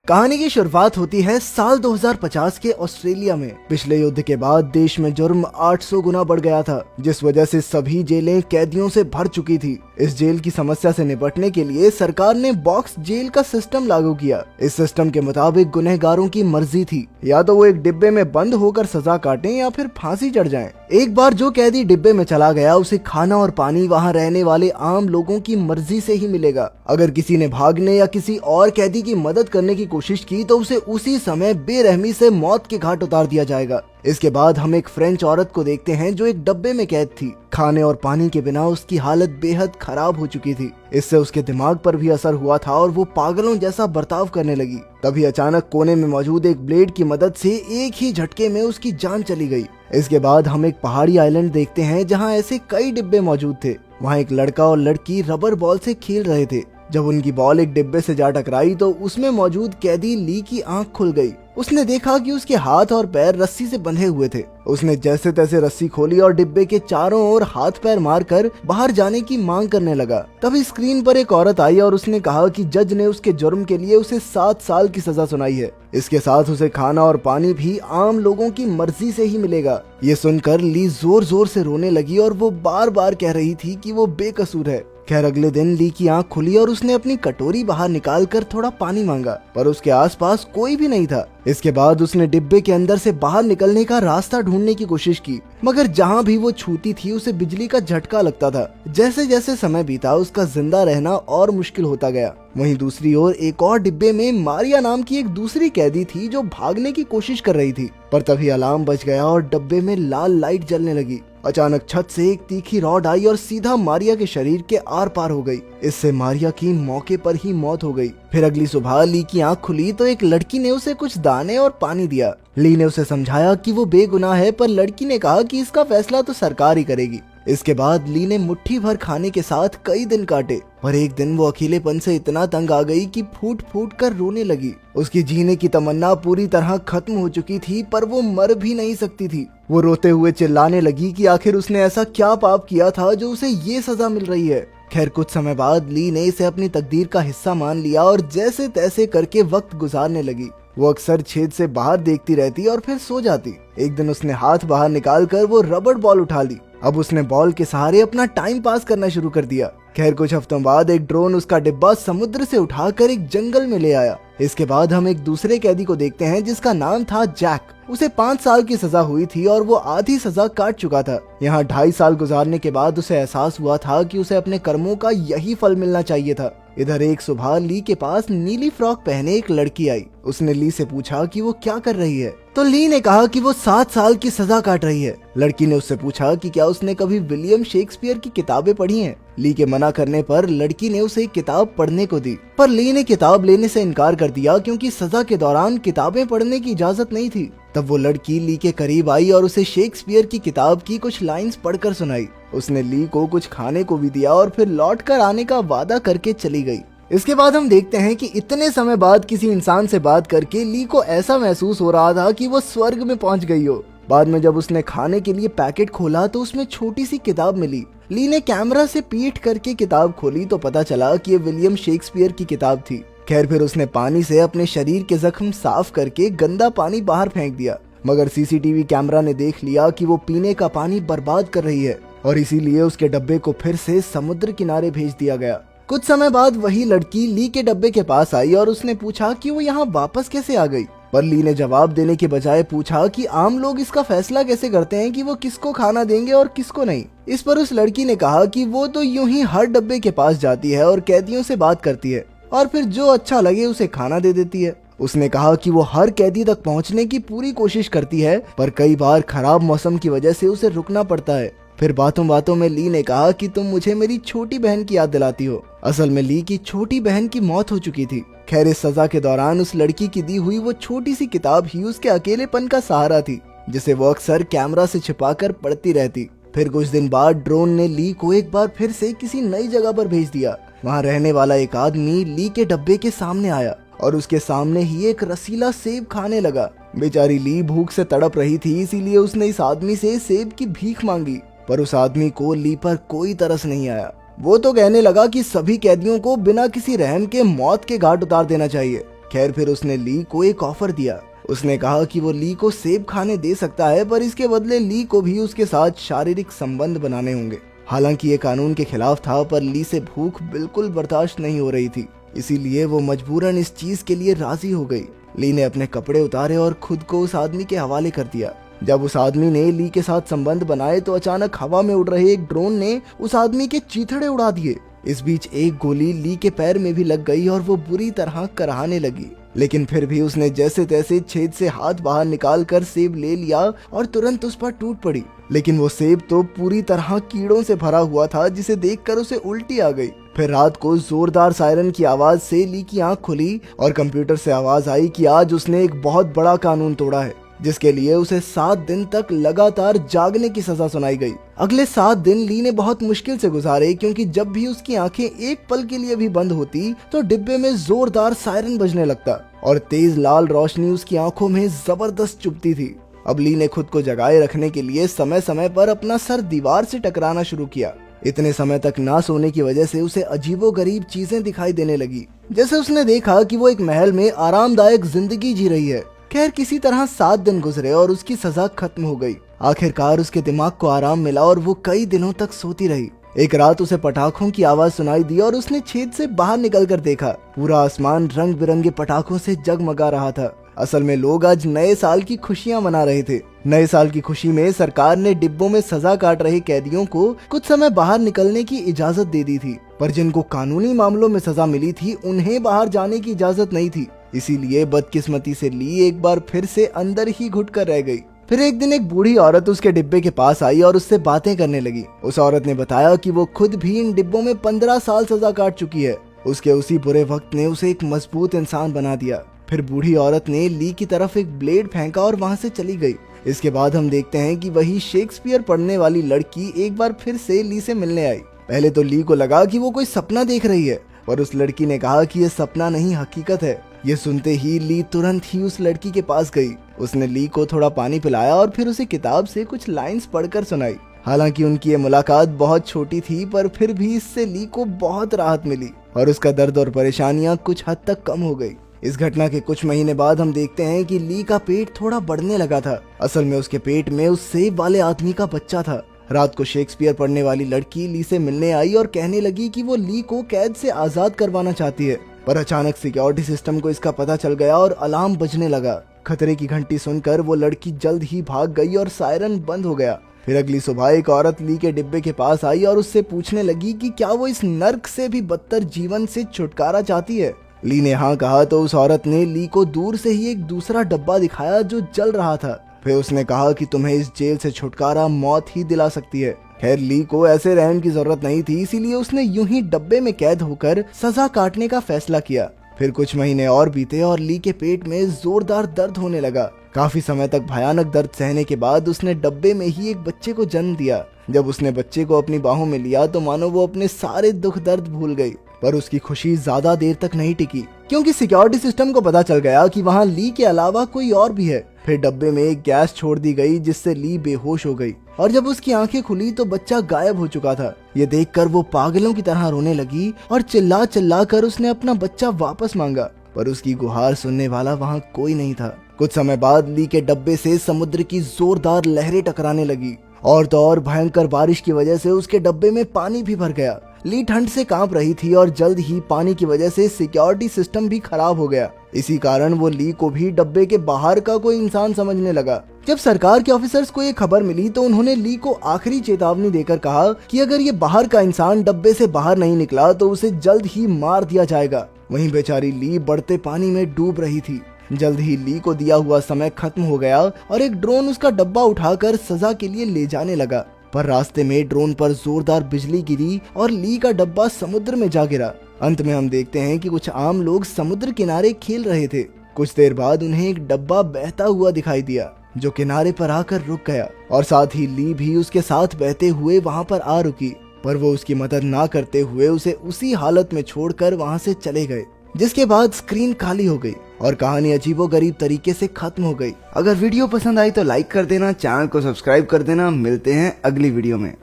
कहानी की शुरुआत होती है साल 2050 के ऑस्ट्रेलिया में। पिछले युद्ध के बाद देश में जुर्म 800 गुना बढ़ गया था, जिस वजह से सभी जेलें कैदियों से भर चुकी थी। इस जेल की समस्या से निपटने के लिए सरकार ने बॉक्स जेल का सिस्टम लागू किया। इस सिस्टम के मुताबिक गुनहगारों की मर्जी थी, या तो वो एक डिब्बे में बंद होकर सजा काटें या फिर फांसी चढ़ जाएं। एक बार जो कैदी डिब्बे में चला गया, उसे खाना और पानी वहाँ रहने वाले आम लोगों की मर्जी से ही मिलेगा। अगर किसी ने भागने या किसी और कैदी की मदद करने की कोशिश की तो उसे उसी समय बेरहमी से मौत के घाट उतार दिया जाएगा। इसके बाद हम एक फ्रेंच औरत को देखते हैं जो एक डब्बे में कैद थी। खाने और पानी के बिना उसकी हालत बेहद खराब हो चुकी थी। इससे उसके दिमाग पर भी असर हुआ था और वो पागलों जैसा बर्ताव करने लगी। तभी अचानक कोने में मौजूद एक ब्लेड की मदद से एक ही झटके में उसकी जान चली गई। इसके बाद हम एक पहाड़ी आइलैंड देखते हैं जहाँ ऐसे कई डिब्बे मौजूद थे। वहाँ एक लड़का और लड़की रबर बॉल से खेल रहे थे। जब उनकी बॉल एक डिब्बे से जा टकराई तो उसमें मौजूद कैदी ली की आंख खुल गई। उसने देखा कि उसके हाथ और पैर रस्सी से बंधे हुए थे। उसने जैसे तैसे रस्सी खोली और डिब्बे के चारों ओर हाथ पैर मारकर बाहर जाने की मांग करने लगा। तभी स्क्रीन पर एक औरत आई और उसने कहा कि जज ने उसके जुर्म के लिए उसे 7 साल की सजा सुनाई है। इसके साथ उसे खाना और पानी भी आम लोगों की मर्जी से ही मिलेगा। ये सुनकर ली जोर जोर से रोने लगी और वो बार बार कह रही थी कि वो बेकसूर है। खैर अगले दिन ली की आंख खुली और उसने अपनी कटोरी बाहर निकालकर थोड़ा पानी मांगा, पर उसके आसपास कोई भी नहीं था। इसके बाद उसने डिब्बे के अंदर से बाहर निकलने का रास्ता ढूंढने की कोशिश की, मगर जहां भी वो छूती थी उसे बिजली का झटका लगता था। जैसे जैसे समय बीता उसका जिंदा रहना और मुश्किल होता गया। वहीं दूसरी ओर एक और डिब्बे में मारिया नाम की एक दूसरी कैदी थी जो भागने की कोशिश कर रही थी, पर तभी अलार्म बज गया और डिब्बे में लाल लाइट जलने लगी। अचानक छत से एक तीखी रॉड आई और सीधा मारिया के शरीर के आर पार हो गई। इससे मारिया की मौके पर ही मौत हो गई। फिर अगली सुबह ली की आंख खुली तो एक लड़की ने उसे कुछ दाने और पानी दिया। ली ने उसे समझाया कि वो बेगुनाह है, पर लड़की ने कहा कि इसका फैसला तो सरकार ही करेगी। इसके बाद ली ने मुट्ठी भर खाने के साथ कई दिन काटे, और एक दिन वो अकेलेपन से इतना तंग आ गई कि फूट फूट कर रोने लगी। उसकी जीने की तमन्ना पूरी तरह खत्म हो चुकी थी, पर वो मर भी नहीं सकती थी। वो रोते हुए चिल्लाने लगी कि आखिर उसने ऐसा क्या पाप किया था जो उसे ये सजा मिल रही है। खैर कुछ समय बाद ली ने इसे अपनी तकदीर का हिस्सा मान लिया और जैसे तैसे करके वक्त गुजारने लगी। वो अक्सर छेद से बाहर देखती रहती और फिर सो जाती। एक दिन उसने हाथ बाहर निकालकर वो रबड़ बॉल उठा ली। अब उसने बॉल के सहारे अपना टाइम पास करना शुरू कर दिया। खैर कुछ हफ्तों बाद एक ड्रोन उसका डिब्बा समुद्र से उठाकर एक जंगल में ले आया। इसके बाद हम एक दूसरे कैदी को देखते हैं जिसका नाम था जैक। उसे 5 साल की सजा हुई थी और वो आधी सजा काट चुका था। यहाँ 2.5 साल गुजारने के बाद उसे एहसास हुआ था कि उसे अपने कर्मों का यही फल मिलना चाहिए था। इधर एक सुबह ली के पास नीली फ्रॉक पहने एक लड़की आई। उसने ली से पूछा कि वो क्या कर रही है, तो ली ने कहा कि वो 7 साल की सजा काट रही है। लड़की ने उससे पूछा कि क्या उसने कभी विलियम शेक्सपियर की किताबें पढ़ी हैं। ली के मना करने पर लड़की ने उसे एक किताब पढ़ने को दी, पर ली ने किताब लेने से इनकार कर दिया क्योंकि सजा के दौरान किताबें पढ़ने की इजाजत नहीं थी। तब वो लड़की ली के करीब आई और उसे शेक्सपियर की किताब की कुछ लाइंस पढ़कर सुनाई। उसने ली को कुछ खाने को भी दिया और फिर लौट कर आने का वादा करके चली गई। इसके बाद हम देखते हैं कि इतने समय बाद किसी इंसान से बात करके ली को ऐसा महसूस हो रहा था कि वो स्वर्ग में पहुंच गई हो। बाद में जब उसने खाने के लिए पैकेट खोला तो उसमें छोटी सी किताब मिली। ली ने कैमरा से पीट करके किताब खोली तो पता चला कि ये विलियम शेक्सपियर की किताब थी। खैर फिर उसने पानी से अपने शरीर के जख्म साफ करके गंदा पानी बाहर फेंक दिया, मगर सीसीटीवी कैमरा ने देख लिया कि वो पीने का पानी बर्बाद कर रही है और इसीलिए उसके डब्बे को फिर से समुद्र किनारे भेज दिया गया। कुछ समय बाद वही लड़की ली के डब्बे के पास आई और उसने पूछा कि वो यहाँ वापस कैसे आ गई, पर ली ने जवाब देने के बजाय पूछा कि आम लोग इसका फैसला कैसे करते हैं कि वो किसको खाना देंगे और किसको नहीं। इस पर उस लड़की ने कहा कि वो तो यूं ही हर डब्बे के पास जाती है और कैदियों से बात करती है और फिर जो अच्छा लगे उसे खाना दे देती है। उसने कहा कि वो हर कैदी तक पहुंचने की पूरी कोशिश करती है, पर कई बार खराब मौसम की वजह से उसे रुकना पड़ता है। फिर बातों बातों में ली ने कहा कि तुम मुझे मेरी छोटी बहन की याद दिलाती हो। असल में ली की छोटी बहन की मौत हो चुकी थी। खैर इस सजा के दौरान उस लड़की की दी हुई वो छोटी सी किताब ही उसके अकेलेपन का सहारा थी, जिसे वो अक्सर कैमरा से छिपाकर पढ़ती रहती। फिर कुछ दिन बाद ड्रोन ने ली को एक बार फिर से किसी नई जगह पर भेज दिया। वहाँ रहने वाला एक आदमी ली के डब्बे के सामने आया और उसके सामने ही एक रसीला सेब खाने लगा। बेचारी ली भूख से तड़प रही थी, इसीलिए उसने इस आदमी से सेब की भीख मांगी, पर उस आदमी को ली पर कोई तरस नहीं आया। वो तो कहने लगा कि सभी कैदियों को बिना किसी रहम के मौत के घाट उतार देना चाहिए। खैर फिर उसने ली को एक ऑफर दिया। उसने कहा कि वो ली को सेब खाने दे सकता है, पर इसके बदले ली को भी उसके साथ शारीरिक संबंध बनाने होंगे। हालांकि ये कानून के खिलाफ था, पर ली से भूख बिल्कुल बर्दाश्त नहीं हो रही थी, इसीलिए वो मजबूरन इस चीज के लिए राजी हो गई। ली ने अपने कपड़े उतारे और खुद को उस आदमी के हवाले कर दिया। जब उस आदमी ने ली के साथ संबंध बनाए तो अचानक हवा में उड़ रहे एक ड्रोन ने उस आदमी के चीथड़े उड़ा दिए। इस बीच एक गोली ली के पैर में भी लग गई और वो बुरी तरह कराहने लगी, लेकिन फिर भी उसने जैसे तैसे छेद से हाथ बाहर निकाल कर सेब ले लिया और तुरंत उस पर टूट पड़ी। लेकिन वो सेब तो पूरी तरह कीड़ों से भरा हुआ था, जिसे देखकर उसे उल्टी आ गई। फिर रात को जोरदार सायरन की आवाज से ली की आंख खुली और कंप्यूटर से आवाज आई कि आज उसने एक बहुत बड़ा कानून तोड़ा है, जिसके लिए उसे 7 दिन तक लगातार जागने की सजा सुनाई गई। अगले 7 दिन ली ने बहुत मुश्किल से गुजारे, क्योंकि जब भी उसकी आंखें एक पल के लिए भी बंद होती तो डिब्बे में जोरदार सायरन बजने लगता और तेज लाल रोशनी उसकी आंखों में जबरदस्त चुभती थी। अब ली ने खुद को जगाए रखने के लिए समय समय पर अपना सर दीवार से टकराना शुरू किया। इतने समय तक ना सोने की वजह से उसे अजीबोगरीब चीजें दिखाई देने लगी। जैसे उसने देखा कि वो एक महल में आरामदायक जिंदगी जी रही है। खैर किसी तरह 7 दिन गुजरे और उसकी सजा खत्म हो गई। आखिरकार उसके दिमाग को आराम मिला और वो कई दिनों तक सोती रही। एक रात उसे पटाखों की आवाज सुनाई दी और उसने छेद से बाहर निकलकर देखा। पूरा आसमान रंग बिरंगे पटाखों से जगमगा रहा था। असल में लोग आज नए साल की खुशियां मना रहे थे। नए साल की खुशी में सरकार ने डिब्बों में सजा काट रहे कैदियों को कुछ समय बाहर निकलने की इजाजत दे दी थी, पर जिनको कानूनी मामलों में सजा मिली थी उन्हें बाहर जाने की इजाजत नहीं थी। इसीलिए बदकिस्मती से ली एक बार फिर से अंदर ही घुट कर रह गई। फिर एक दिन एक बूढ़ी औरत उसके डिब्बे के पास आई और उससे बातें करने लगी। उस औरत ने बताया कि वो खुद भी इन डिब्बों में 15 साल सजा काट चुकी है। उसके उसी बुरे वक्त ने उसे एक मजबूत इंसान बना दिया। फिर बूढ़ी औरत ने ली की तरफ एक ब्लेड फेंका और वहां से चली गई। इसके बाद हम देखते हैं कि वही शेक्सपियर पढ़ने वाली लड़की एक बार फिर से ली से मिलने आई। पहले तो ली को लगा कि वो कोई सपना देख रही है, पर उस लड़की ने कहा कि ये सपना नहीं हकीकत है। ये सुनते ही ली तुरंत ही उस लड़की के पास गई। उसने ली को थोड़ा पानी पिलाया और फिर उसे किताब से कुछ लाइंस पढ़कर सुनाई। हालांकि उनकी ये मुलाकात बहुत छोटी थी, पर फिर भी इससे ली को बहुत राहत मिली और उसका दर्द और परेशानियां कुछ हद तक कम हो गई। इस घटना के कुछ महीने बाद हम देखते हैं कि ली का पेट थोड़ा बढ़ने लगा था। असल में उसके पेट में उस सेब वाले आदमी का बच्चा था। रात को शेक्सपियर पढ़ने वाली लड़की ली से मिलने आई और कहने लगी कि वो ली को कैद से आजाद करवाना चाहती है, पर अचानक सिक्योरिटी सिस्टम को इसका पता चल गया और अलार्म बजने लगा। खतरे की घंटी सुनकर वो लड़की जल्द ही भाग गई और सायरन बंद हो गया। फिर अगली सुबह एक औरत ली के डिब्बे के पास आई और उससे पूछने लगी कि क्या वो इस नर्क से भी बदतर जीवन से छुटकारा चाहती है। ली ने हाँ कहा तो उस औरत ने ली को दूर से ही एक दूसरा डब्बा दिखाया जो जल रहा था। फिर उसने कहा कि तुम्हें इस जेल से छुटकारा मौत ही दिला सकती है। खैर ली को ऐसे रहम की जरूरत नहीं थी, इसीलिए उसने यूं ही डब्बे में कैद होकर सजा काटने का फैसला किया। फिर कुछ महीने और बीते और ली के पेट में जोरदार दर्द होने लगा। काफी समय तक भयानक दर्द सहने के बाद उसने डब्बे में ही एक बच्चे को जन्म दिया। जब उसने बच्चे को अपनी बाहों में लिया तो मानो वो अपने सारे दुख दर्द भूल गई। पर उसकी खुशी ज्यादा देर तक नहीं टिकी, क्योंकि सिक्योरिटी सिस्टम को पता चल गया कि वहाँ ली के अलावा कोई और भी है। फिर डब्बे में एक गैस छोड़ दी गई जिससे ली बेहोश हो गई और जब उसकी आंखें खुली तो बच्चा गायब हो चुका था। ये देखकर वो पागलों की तरह रोने लगी और चिल्ला चिल्ला कर उसने अपना बच्चा वापस मांगा, पर उसकी गुहार सुनने वाला वहाँ कोई नहीं था। कुछ समय बाद ली के डब्बे से समुद्र की जोरदार लहरें टकराने लगी और तो और भयंकर बारिश की वजह से उसके डब्बे में पानी भी भर गया। ली ठंड से कांप रही थी और जल्द ही पानी की वजह से सिक्योरिटी सिस्टम भी खराब हो गया। इसी कारण वो ली को भी डब्बे के बाहर का कोई इंसान समझने लगा। जब सरकार के ऑफिसर्स को ये खबर मिली तो उन्होंने ली को आखिरी चेतावनी देकर कहा कि अगर ये बाहर का इंसान डब्बे से बाहर नहीं निकला तो उसे जल्द ही मार दिया जाएगा। वहीं बेचारी ली बढ़ते पानी में डूब रही थी। जल्द ही ली को दिया हुआ समय खत्म हो गया और एक ड्रोन उसका डब्बा उठाकर सजा के लिए ले जाने लगा, पर रास्ते में ड्रोन पर जोरदार बिजली गिरी और ली का डब्बा समुद्र में जा गिरा। अंत में हम देखते हैं कि कुछ आम लोग समुद्र किनारे खेल रहे थे। कुछ देर बाद उन्हें एक डब्बा बहता हुआ दिखाई दिया जो किनारे पर आकर रुक गया और साथ ही ली भी उसके साथ बहते हुए वहां पर आ रुकी, पर वो उसकी मदद ना करते हुए उसे उसी हालत में छोड़कर वहां से चले गए। जिसके बाद स्क्रीन खाली हो गई और कहानी अजीबोगरीब तरीके से खत्म हो गई। अगर वीडियो पसंद आई तो लाइक कर देना, चैनल को सब्सक्राइब कर देना। मिलते हैं अगली वीडियो में।